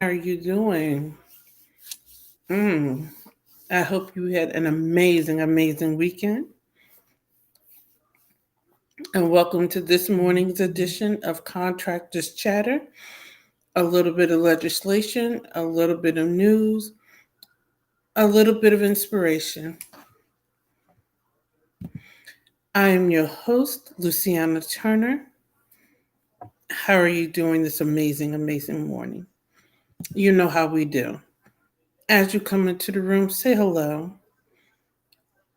How are you doing? Mm, I hope you had an amazing, amazing weekend. And welcome to this morning's edition of Contractors Chatter. A little bit of legislation, a little bit of news, a little bit of inspiration. I am your host, Luciana Turner. How are you doing this amazing, amazing morning? You know how we do. As you come into the room, say hello.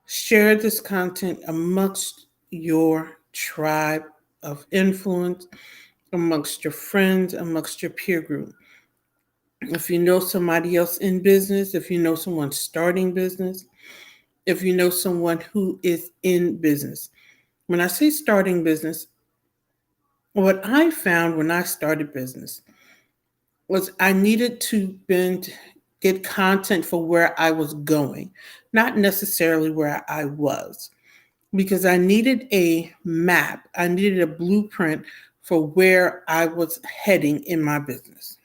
Share this content amongst your tribe of influence, amongst your friends, amongst your peer group. If you know somebody else in business, if you know someone starting business, if you know someone who is in business. When I say starting business, what I found when I started business was I needed to get content for where I was going, not necessarily where I was, because I needed a map, I needed a blueprint for where I was heading in my business.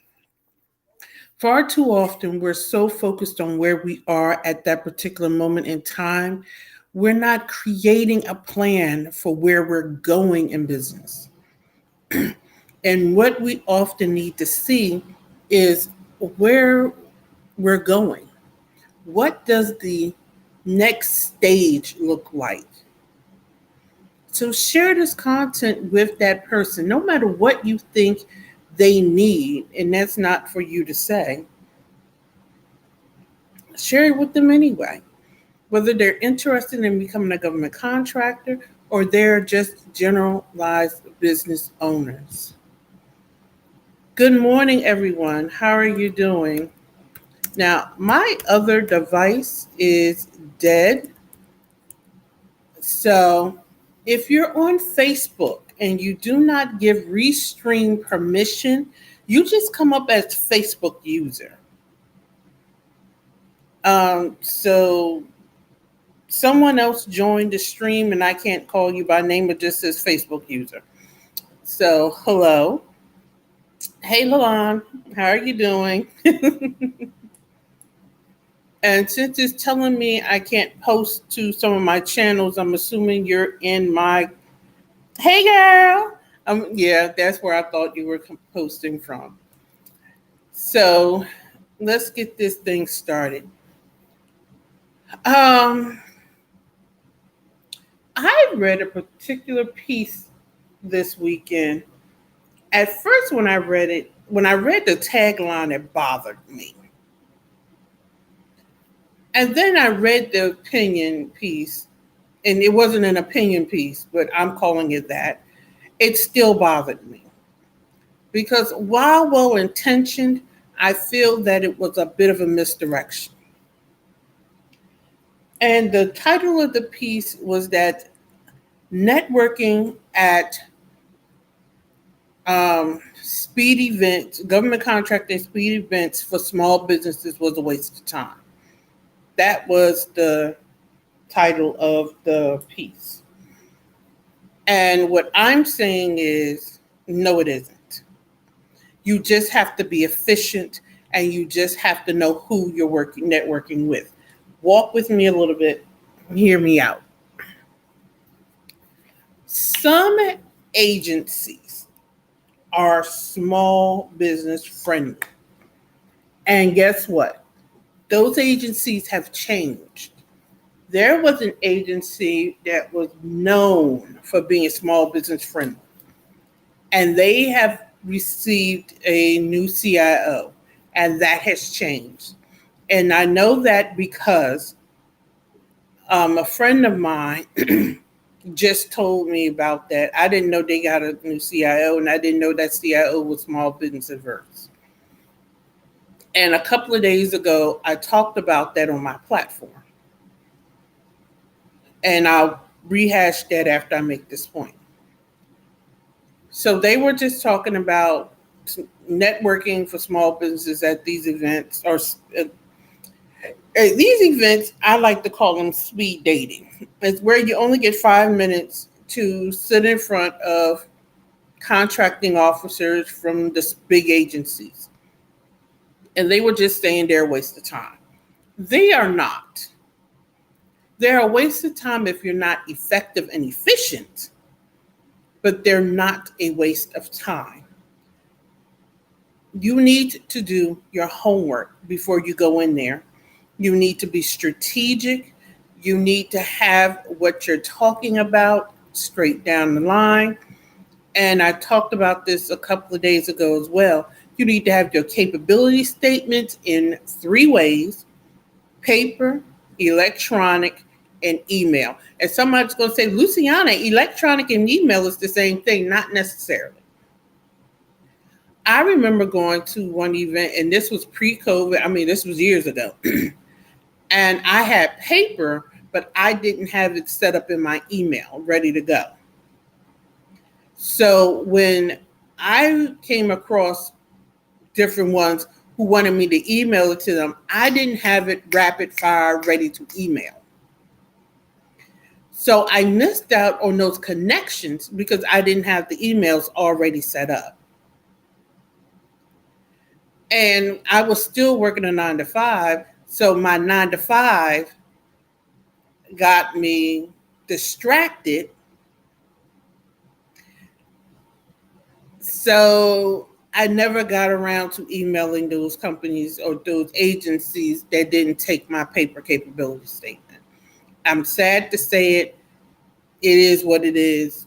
Far too often, we're so focused on where we are at that particular moment in time, we're not creating a plan for where we're going in business. And what we often need to see is where we're going. What does the next stage look like? So share this content with that person, no matter what you think they need, and that's not for you to say. Share it with them anyway. Whether they're interested in becoming a government contractor or they're just generalized business owners. Good morning, everyone. How are you doing? Now, my other device is dead. So if you're on Facebook and you do not give Restream permission, you just come up as Facebook user. So someone else joined the stream and I can't call you by name, it just says Facebook user. So hello. Hey Lalon, how are you doing? And since it's telling me I can't post to some of my channels, I'm assuming you're in my. Hey girl. Yeah, that's where I thought you were posting from. So let's get this thing started. Um, I read a particular piece this weekend. At first, when I read the tagline, it bothered me. And then I read the opinion piece, and it wasn't an opinion piece, but I'm calling it that. It still bothered me. Because while well intentioned, I feel that it was a bit of a misdirection. And the title of the piece was that networking at speed events, government contracting speed events for small businesses was a waste of time. That was the title of the piece. And what I'm saying is, no, it isn't. You just have to be efficient and you just have to know who you're networking with. Walk with me a little bit, hear me out. Some agencies are small business friendly. And guess what? Those agencies have changed. There was an agency that was known for being small business friendly, and they have received a new CIO, and that has changed. And I know that because a friend of mine just told me about that. I didn't know they got a new CIO, and I didn't know that CIO was small business adverse. And a couple of days ago, I talked about that on my platform. And I'll rehash that after I make this point. So they were just talking about networking for small businesses at these events, or these events, I like to call them speed dating. It's where you only get 5 minutes to sit in front of contracting officers from the big agencies. and they were just saying they're a waste of time. They are not. They're a waste of time if you're not effective and efficient, but they're not a waste of time. You need to do your homework before you go in there. You need to be strategic. You need to have what you're talking about straight down the line. And I talked about this a couple of days ago as well. You need to have your capability statements in three ways: paper, electronic, and email. And somebody's going to say, Luciana, electronic and email is the same thing. Not necessarily. I remember going to one event, and this was pre-COVID. I mean, this was years ago. And I had paper, but I didn't have it set up in my email ready to go. So when I came across different ones who wanted me to email it to them, I didn't have it rapid fire ready to email. So I missed out on those connections because I didn't have the emails already set up. And I was still working a 9 to 5. So my 9 to 5 got me distracted. So I never got around to emailing those companies or those agencies that didn't take my paper capability statement. I'm sad to say it. It is what it is.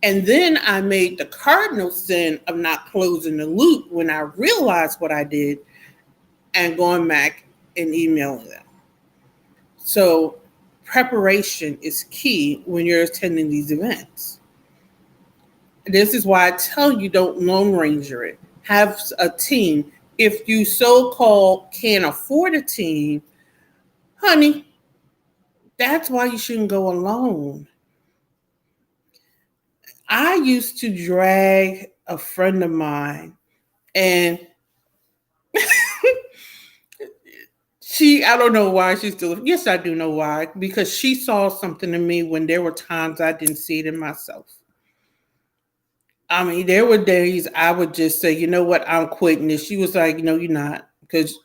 And then I made the cardinal sin of not closing the loop when I realized what I did and going back and emailing them. So preparation is key when you're attending these events. This is why I tell you, don't Lone Ranger it. Have a team. If you so-called can't afford a team, honey, that's why you shouldn't go alone. I used to drag a friend of mine, and I don't know why she's still, yes, I do know why, because she saw something in me when there were times I didn't see it in myself. I mean, there were days I would just say, you know what, I'm quitting this. She was like, no, you're not, because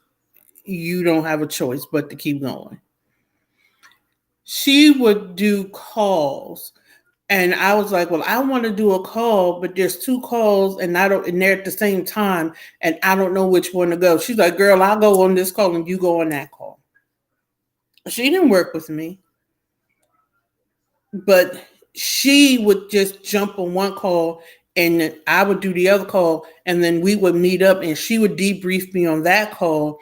you don't have a choice but to keep going. She would do calls, and I was like, well, I want to do a call, but there's 2 calls and they're at the same time, and I don't know which one to go. She's like, girl, I'll go on this call and you go on that call. She didn't work with me, but she would just jump on one call and I would do the other call, and then we would meet up and she would debrief me on that call,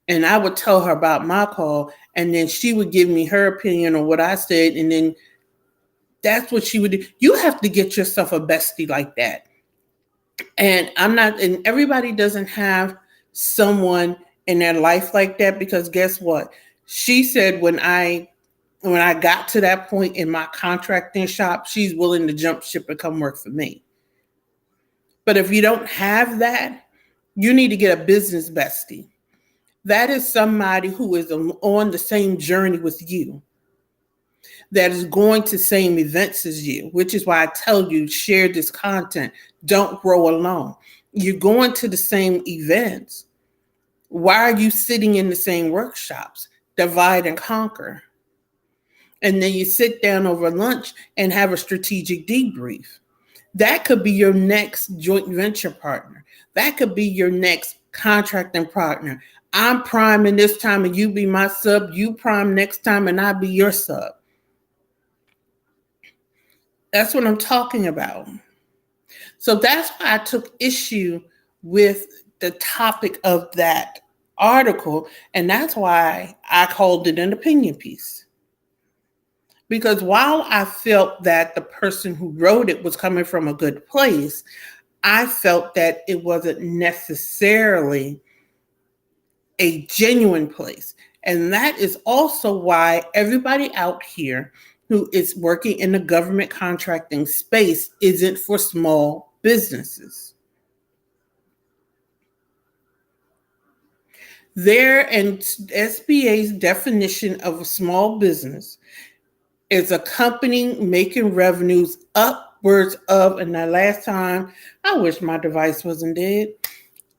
and I would tell her about my call, and then she would give me her opinion on what I said, and then that's what she would do. You have to get yourself a bestie like that. And everybody doesn't have someone in their life like that, because guess what? She said when I got to that point in my contracting shop, she's willing to jump ship and come work for me. But if you don't have that, you need to get a business bestie. That is somebody who is on the same journey with you, that is going to same events as you, which is why I tell you, share this content. Don't grow alone. You're going to the same events. Why are you sitting in the same workshops? Divide and conquer. And then you sit down over lunch and have a strategic debrief. That could be your next joint venture partner. That could be your next contracting partner. I'm priming this time and you be my sub. You prime next time and I'll be your sub. That's what I'm talking about. So that's why I took issue with the topic of that article. And that's why I called it an opinion piece. Because while I felt that the person who wrote it was coming from a good place, I felt that it wasn't necessarily a genuine place. And that is also why everybody out here who is working in the government contracting space isn't for small businesses. There, and SBA's definition of a small business is a company making revenues upwards of, and the last time, I wish my device wasn't dead,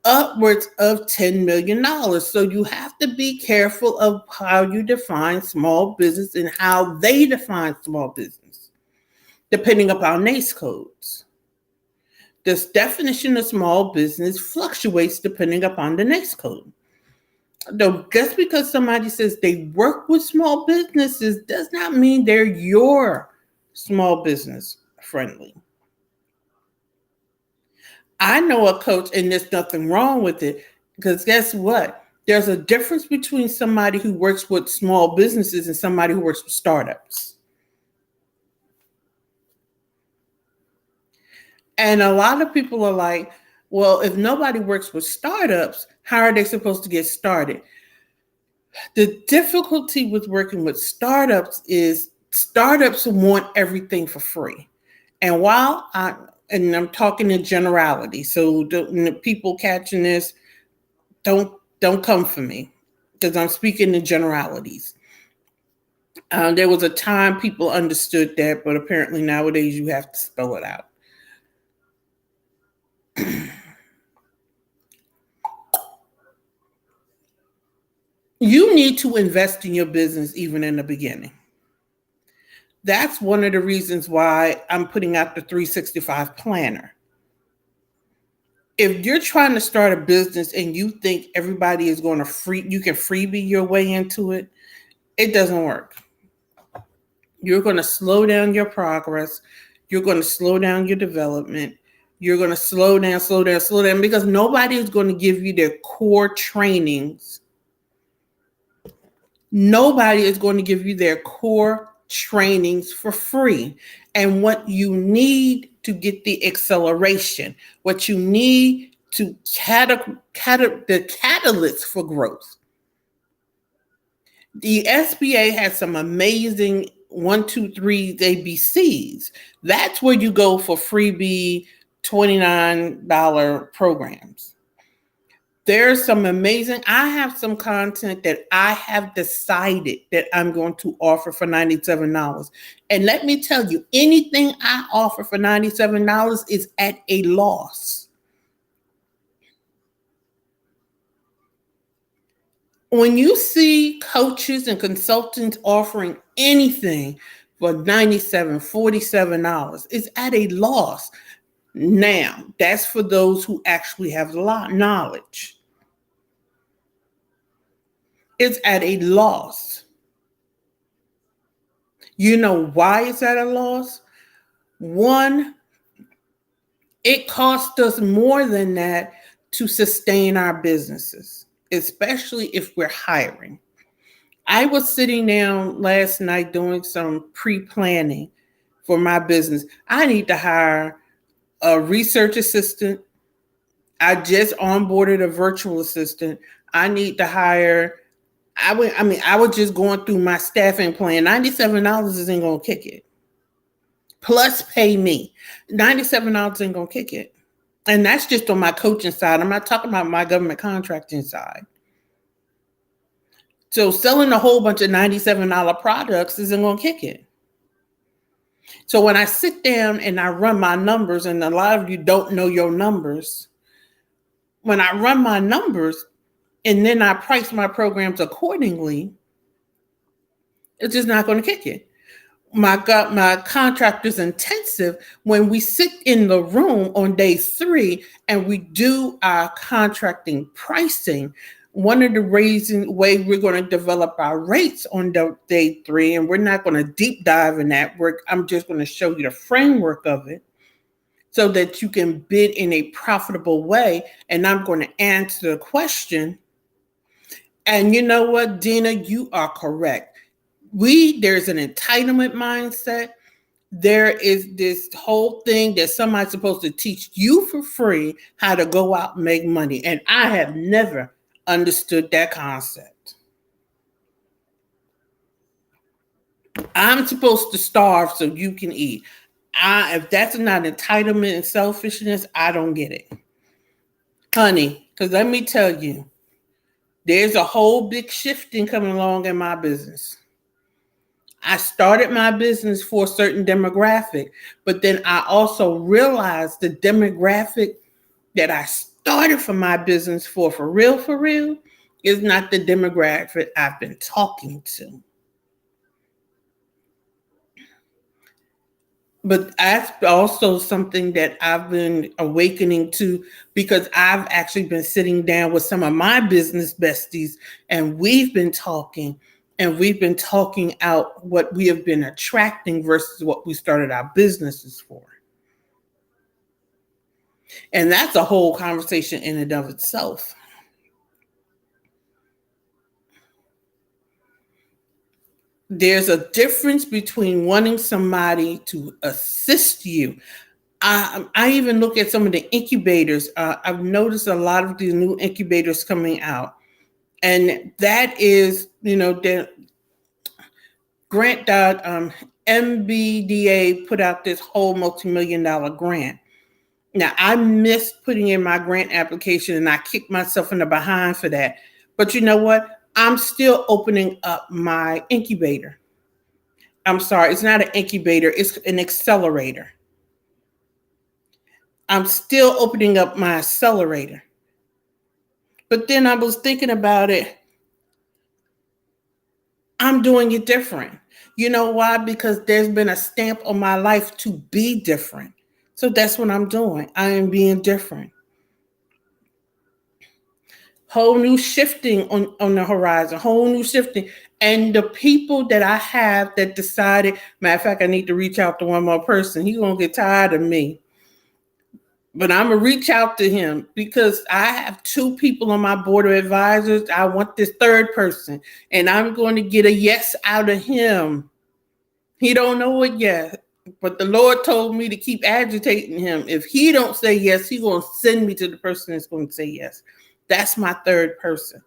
upwards of $10 million. So you have to be careful of how you define small business and how they define small business, depending upon NACE codes. This definition of small business fluctuates depending upon the NACE code. Though just because somebody says they work with small businesses does not mean they're your small business friendly. I know a coach, and there's nothing wrong with it, because guess what? There's a difference between somebody who works with small businesses and somebody who works with startups. And a lot of people are like, well, if nobody works with startups, how are they supposed to get started? The difficulty with working with startups is startups want everything for free. And I'm talking in generality, so the people catching this, don't come for me, because I'm speaking in generalities. There was a time people understood that, but apparently nowadays you have to spell it out. You need to invest in your business even in the beginning. That's one of the reasons why I'm putting out the 365 planner. If you're trying to start a business and you think everybody is going to you can freebie your way into it, it doesn't work. You're going to slow down your progress. You're going to slow down your development. You're going to slow down, because nobody is going to give you their core trainings. Nobody is going to give you their core trainings for free. And what you need to get the acceleration, what you need to the catalyst for growth. The SBA has some amazing 1, 2, 3 ABCs. That's where you go for freebie $29 programs. There's some amazing, I have some content that I have decided that I'm going to offer for $97. And let me tell you, anything I offer for $97 is at a loss. When you see coaches and consultants offering anything for $97, $47, it's at a loss. Now, that's for those who actually have a lot of knowledge. It's at a loss. You know why it's at a loss? One, it costs us more than that to sustain our businesses, especially if we're hiring. I was sitting down last night doing some pre-planning for my business. I need to hire a research assistant. I just onboarded a virtual assistant. I need to hire, I was just going through my staffing plan. $97 isn't going to kick it. Plus pay me. $97 ain't going to kick it. And that's just on my coaching side. I'm not talking about my government contracting side. So selling a whole bunch of $97 products isn't going to kick it. So when I sit down and I run my numbers, and a lot of you don't know your numbers, when I run my numbers and then I price my programs accordingly, it's just not going to kick it. My contractor's intensive, when we sit in the room on day 3 and we do our contracting pricing, one of the way we're going to develop our rates on day 3, and we're not going to deep dive in that work. I'm just going to show you the framework of it so that you can bid in a profitable way. And I'm going to answer the question. And you know what, Dina, you are correct. There's an entitlement mindset. There is this whole thing that somebody's supposed to teach you for free how to go out and make money. And I have never understood that concept. I'm supposed to starve so you can eat. If that's not entitlement and selfishness, I don't get it. Honey, because let me tell you, there's a whole big shifting coming along in my business. I started my business for a certain demographic, but then I also realized the demographic that I started for my business for real, is not the demographic I've been talking to. But that's also something that I've been awakening to, because I've actually been sitting down with some of my business besties, and we've been talking out what we have been attracting versus what we started our businesses for. And that's a whole conversation in and of itself. There's a difference between wanting somebody to assist you. I even look at some of the incubators. I've noticed a lot of these new incubators coming out. And that is, the MBDA put out this whole multi-million-dollar grant. Now, I missed putting in my grant application, and I kicked myself in the behind for that. But you know what? I'm still opening up my incubator. I'm sorry, it's not an incubator, it's an accelerator. I'm still opening up my accelerator. But then I was thinking about it. I'm doing it different. You know why? Because there's been a stamp on my life to be different. So that's what I'm doing. I am being different. Whole new shifting on the horizon, whole new shifting. And the people that I have that decided, matter of fact, I need to reach out to one more person. He's going to get tired of me. But I'm going to reach out to him because I have 2 people on my board of advisors. I want this third person, and I'm going to get a yes out of him. He don't know it yet, but the Lord told me to keep agitating him. If he don't say yes, he's going to send me to the person that's going to say yes. That's my third person.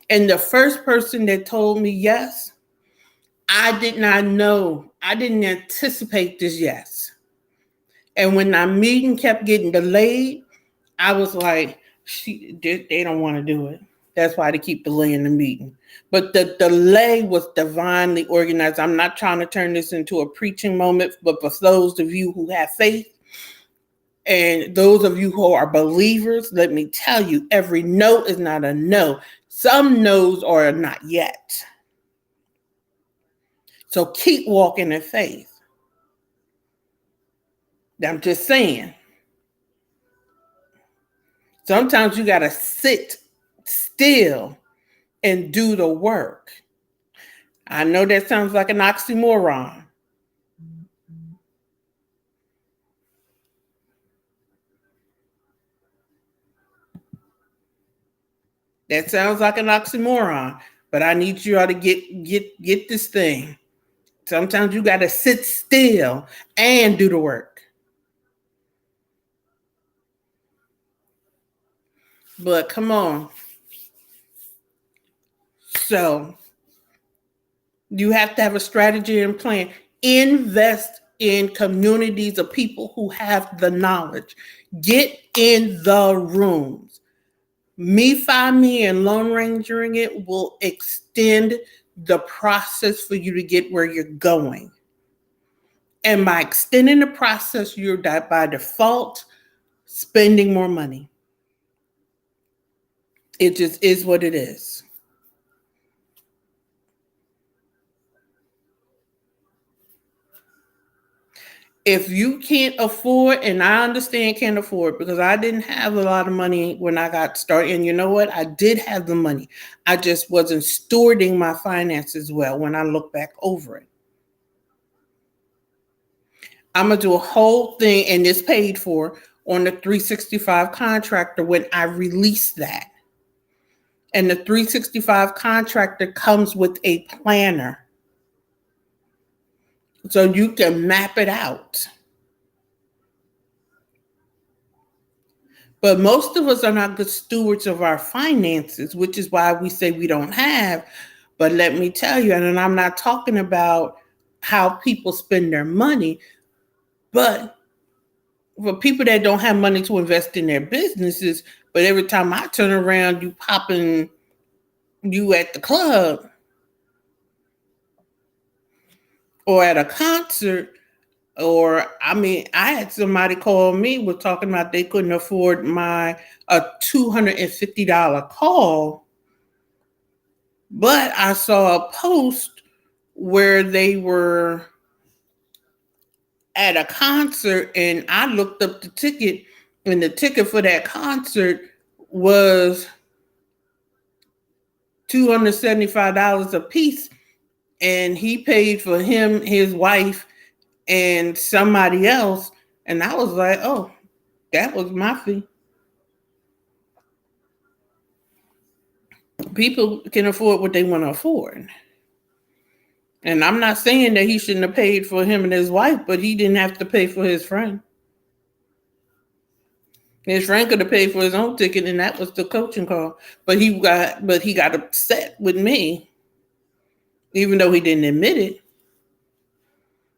And the first person that told me yes, I did not know. I didn't anticipate this yes. And when our meeting kept getting delayed, I was like, they don't want to do it. That's why they keep delaying the meeting. But the delay was divinely organized. I'm not trying to turn this into a preaching moment, but for those of you who have faith and those of you who are believers, let me tell you, every no is not a no. Some no's are not yet. So keep walking in faith. I'm just saying. Sometimes you got to sit still and do the work. I know that sounds like an oxymoron. That sounds like an oxymoron, but I need you all to get this thing. Sometimes you got to sit still and do the work. But come on. So you have to have a strategy and plan. Invest in communities of people who have the knowledge. Get in the rooms. Me, Find Me, and Lone Rangering it will extend the process for you to get where you're going. And by extending the process, you're by default spending more money. It just is what it is. If you can't afford, and I understand can't afford because I didn't have a lot of money when I got started. And you know what? I did have the money. I just wasn't stewarding my finances well when I look back over it. I'm going to do a whole thing, and it's paid for, on the 365 Contractor when I release that. And the 365 Contractor comes with a planner. So you can map it out. But most of us are not good stewards of our finances, which is why we say we don't have. But let me tell you, and I'm not talking about how people spend their money, but for people that don't have money to invest in their businesses, but every time I turn around, you popping you at the club or at a concert, Or I had somebody call me was talking about they couldn't afford my a $250 call, but I saw a post where they were at a concert and I looked up the ticket, and the ticket for that concert was $275 a piece, and he paid for him, his wife, and somebody else. And I was like, oh, that was my fee. People can afford what they want to afford. And I'm not saying that he shouldn't have paid for him and his wife, but he didn't have to pay for his friend. His friend could have paid for his own ticket, and that was the coaching call. But he got upset with me, even though he didn't admit it.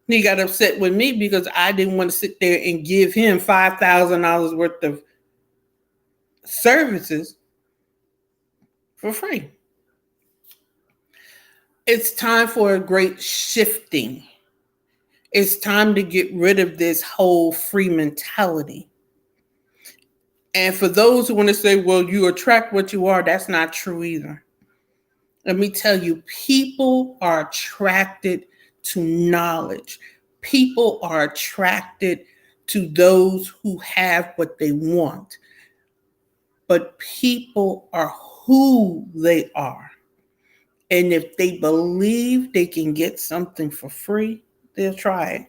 He got upset with me because I didn't want to sit there and give him $5,000 worth of services for free. It's time for a great shifting. It's time to get rid of this whole free mentality. And for those who want to say, well, you attract what you are, that's not true either. Let me tell you, people are attracted to knowledge. People are attracted to those who have what they want. But people are who they are. And if they believe they can get something for free, they'll try it.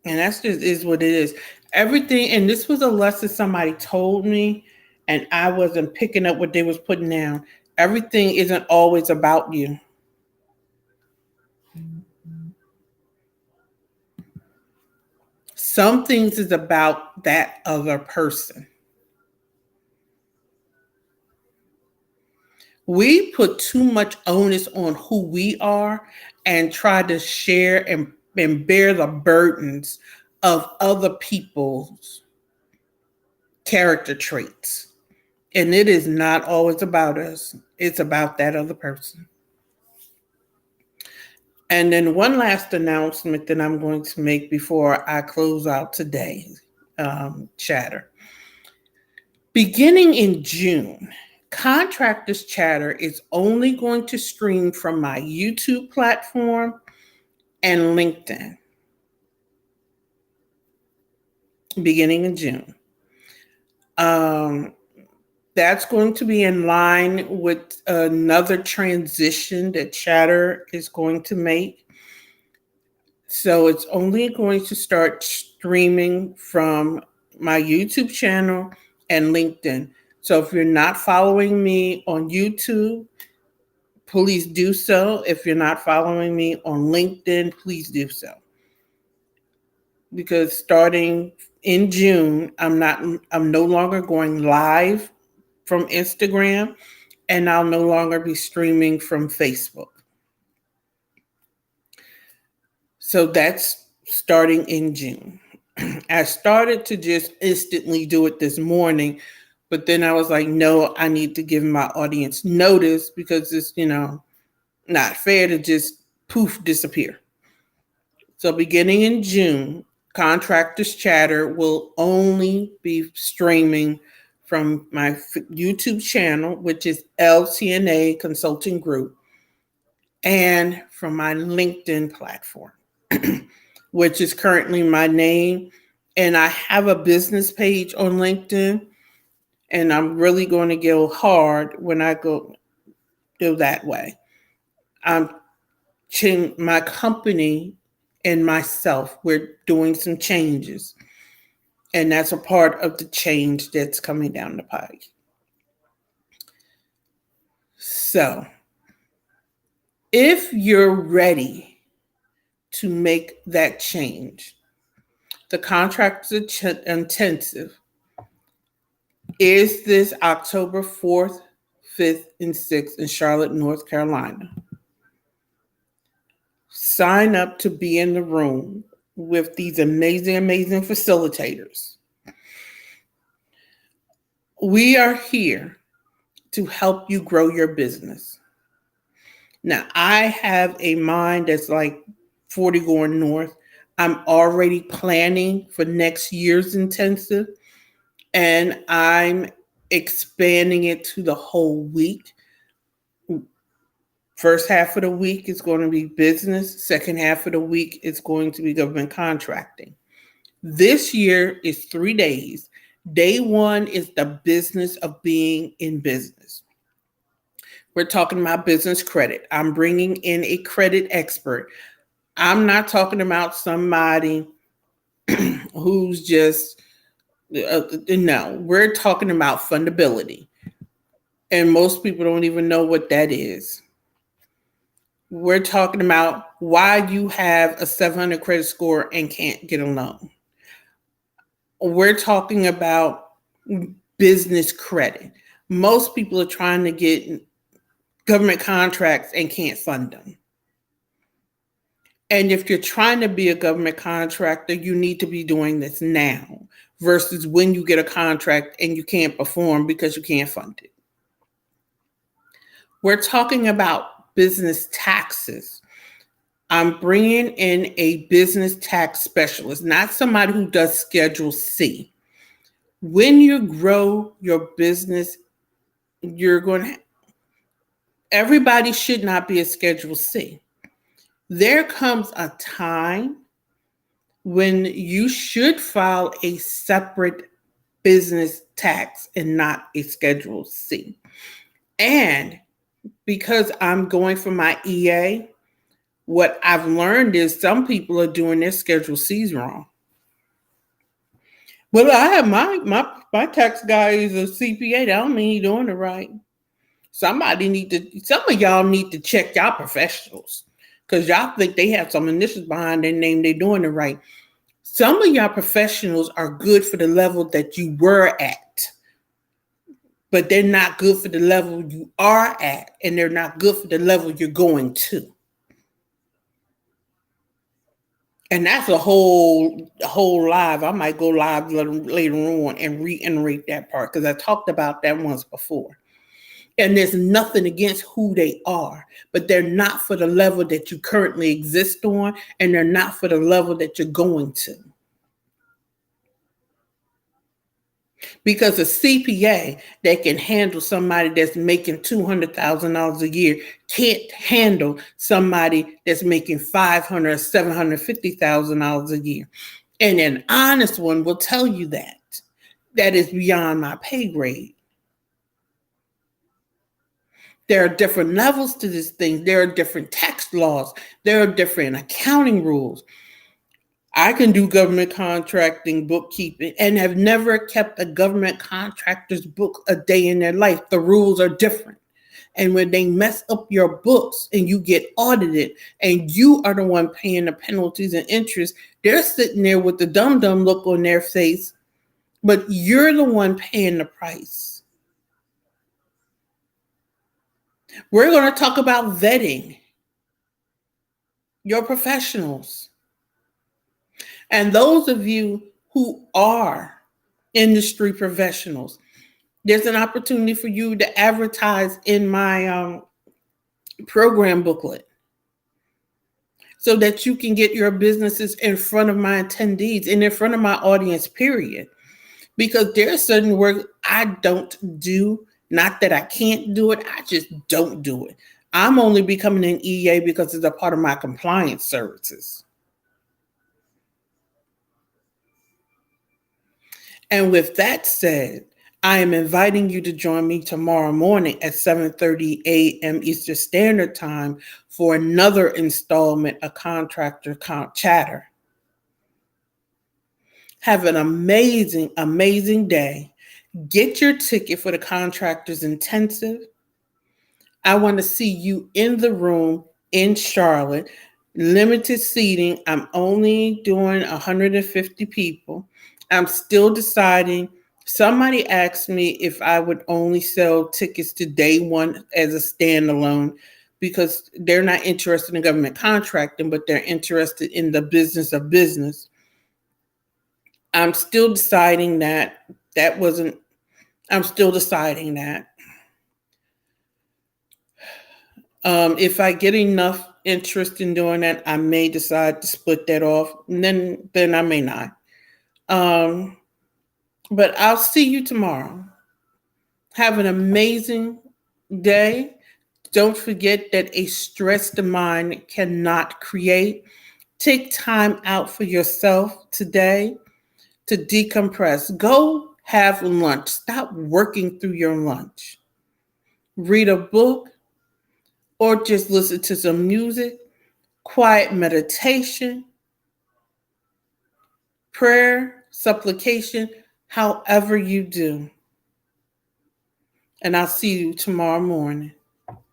And that's just is what it is. Everything, and this was a lesson somebody told me, and I wasn't picking up what they was putting down. Everything isn't always about you. Some things is about that other person. We put too much onus on who we are and try to share and bear the burdens of other people's character traits. And it is not always about us. It's about that other person. And then one last announcement that I'm going to make before I close out today's chatter. Beginning in June, Contractors Chatter is only going to stream from my YouTube platform and LinkedIn. Beginning in June. That's going to be in line with another transition that Chatter is going to make. So it's only going to start streaming from my YouTube channel and LinkedIn. So if you're not following me on YouTube, please do so. If you're not following me on LinkedIn, please do so. Because starting in June, I'm no longer going live from Instagram, and I'll no longer be streaming from Facebook. So that's starting in June. I started to just instantly do it this morning, but then I was like, no, I need to give my audience notice because it's, not fair to just poof disappear. So beginning in June, Contractors Chatter will only be streaming from my YouTube channel, which is LT&A Consulting Group, and from my LinkedIn platform, which is currently my name. And I have a business page on LinkedIn, and I'm really going to go hard when I go that way. My company and myself, we're doing some changes. And that's a part of the change that's coming down the pike. So, if you're ready to make that change, the Contractor Intensive is this October 4th, 5th, and 6th in Charlotte, North Carolina. Sign up to be in the room with these amazing, amazing facilitators. We are here to help you grow your business. Now, I have a mind that's like 40 going north. I'm already planning for next year's intensive, and I'm expanding it to the whole week. First half of the week is going to be business, second half of the week is going to be government contracting. This year is 3 days. Day one is the business of being in business. We're talking about business credit. I'm bringing in a credit expert. I'm not talking about somebody who's just, no, we're talking about fundability. And most people don't even know what that is. We're talking about why you have a 700 credit score and can't get a loan. We're talking about business credit. Most people are trying to get government contracts and can't fund them. And if you're trying to be a government contractor, you need to be doing this now versus when you get a contract and you can't perform because you can't fund it. We're talking about business taxes. I'm bringing in a business tax specialist, not somebody who does Schedule C. When you grow your business, you're going to, everybody should not be a Schedule C. There comes a time when you should file a separate business tax and not a Schedule C. And because I'm going for my EA, what I've learned is some people are doing their Schedule C's wrong. Well, I have my tax guy is a CPA. That don't mean he's doing it right. Some of y'all need to check y'all professionals because y'all think they have some initials behind their name. They're doing it right. Some of y'all professionals are good for the level that you were at, but they're not good for the level you are at, and they're not good for the level you're going to. And that's a whole live. I might go live later on and reiterate that part because I talked about that once before. And there's nothing against who they are, but they're not for the level that you currently exist on, and they're not for the level that you're going to. Because a CPA that can handle somebody that's making $200,000 a year can't handle somebody that's making $500,000 or $750,000 a year. And an honest one will tell you that. That is beyond my pay grade. There are different levels to this thing. There are different tax laws. There are different accounting rules. I can do government contracting, bookkeeping, and have never kept a government contractor's book a day in their life. The rules are different. And when they mess up your books and you get audited and you are the one paying the penalties and interest, they're sitting there with the dumb look on their face, but you're the one paying the price. We're going to talk about vetting your professionals. And those of you who are industry professionals, there's an opportunity for you to advertise in my program booklet so that you can get your businesses in front of my attendees and in front of my audience, period. Because there's certain work I don't do. Not that I can't do it, I just don't do it. I'm only becoming an EA because it's a part of my compliance services. And with that said, I am inviting you to join me tomorrow morning at 7:30 a.m. Eastern Standard Time for another installment of Contractor Chatter. Have an amazing, amazing day. Get your ticket for the Contractors Intensive. I want to see you in the room in Charlotte. Limited seating. I'm only doing 150 people. I'm still deciding. Somebody asked me if I would only sell tickets to day one as a standalone because they're not interested in government contracting, but they're interested in the business of business. I'm still deciding that. I'm still deciding that. If I get enough interest in doing that, I may decide to split that off. And then I may not. Um, but I'll see you tomorrow. Have an amazing day. Don't forget that a stressed mind cannot create. Take time out for yourself today to decompress. Go have lunch. Stop working through your lunch. Read a book or just listen to some music, quiet meditation, prayer, supplication, however you do. And I'll see you tomorrow morning.